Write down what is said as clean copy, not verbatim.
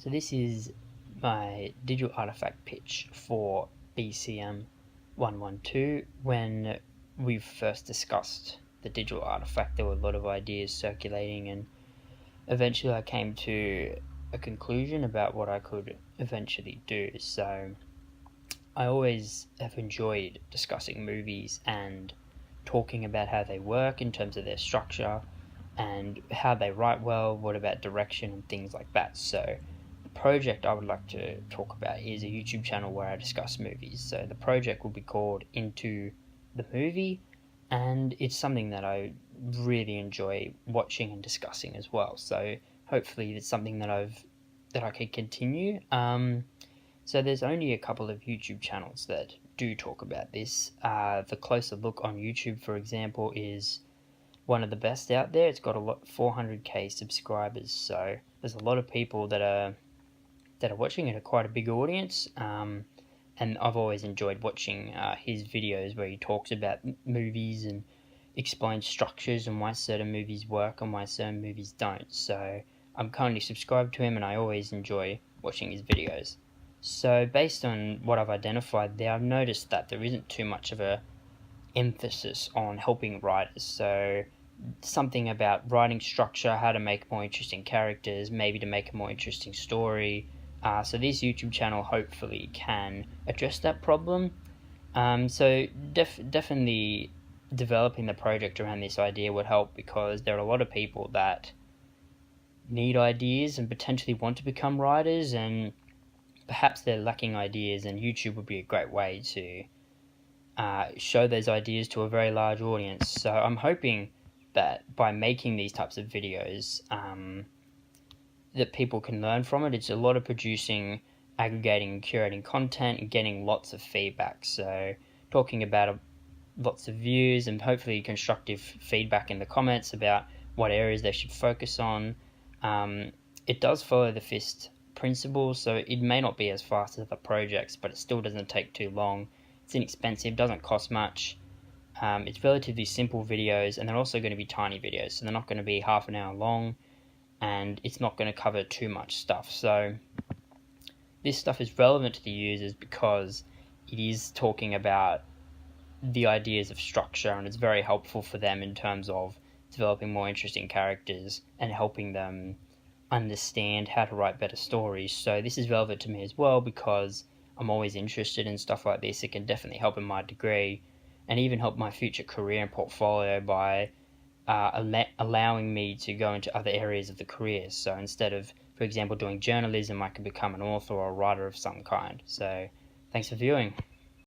So this is my digital artifact pitch for BCM 112. When we first discussed the digital artifact, there were a lot of ideas circulating, and eventually I came to a conclusion about what I could eventually do. So I always have enjoyed discussing movies and talking about how they work in terms of their structure and how they write well, what about direction and things like that. So the project I would like to talk about is a YouTube channel where I discuss movies. So the project will be called Into the Movie, and it's something that I really enjoy watching and discussing as well. So hopefully it's something that I can continue. So there's only a couple of YouTube channels that do talk about this. The Closer Look on YouTube, for example, is one of the best out there. It's got 400k subscribers, so there's a lot of people that are watching it, quite a big audience. And I've always enjoyed watching his videos where he talks about movies and explains structures and why certain movies work and why certain movies don't. So I'm currently subscribed to him, and I always enjoy watching his videos. So based on what I've identified there, I've noticed that there isn't too much of a emphasis on helping writers. So something about writing structure, how to make more interesting characters, maybe to make a more interesting story. So this YouTube channel hopefully can address that problem. So definitely developing the project around this idea would help, because there are a lot of people that need ideas and potentially want to become writers, and perhaps they're lacking ideas, and YouTube would be a great way to show those ideas to a very large audience. So I'm hoping that by making these types of videos, that people can learn from it. It's a lot of producing, aggregating and curating content and getting lots of feedback. So talking about lots of views and hopefully constructive feedback in the comments about what areas they should focus on. It does follow the FIST principles, so it may not be as fast as other projects, but it still doesn't take too long. It's inexpensive, doesn't cost much. It's relatively simple videos, and they're also going to be tiny videos, so they're not going to be half an hour long, and it's not going to cover too much stuff. So this stuff is relevant to the users because it is talking about the ideas of structure, and it's very helpful for them in terms of developing more interesting characters and helping them understand how to write better stories. So this is relevant to me as well, because I'm always interested in stuff like this. It can definitely help in my degree and even help my future career and portfolio by allowing me to go into other areas of the career. So instead of, for example, doing journalism, I could become an author or a writer of some kind. So thanks for viewing.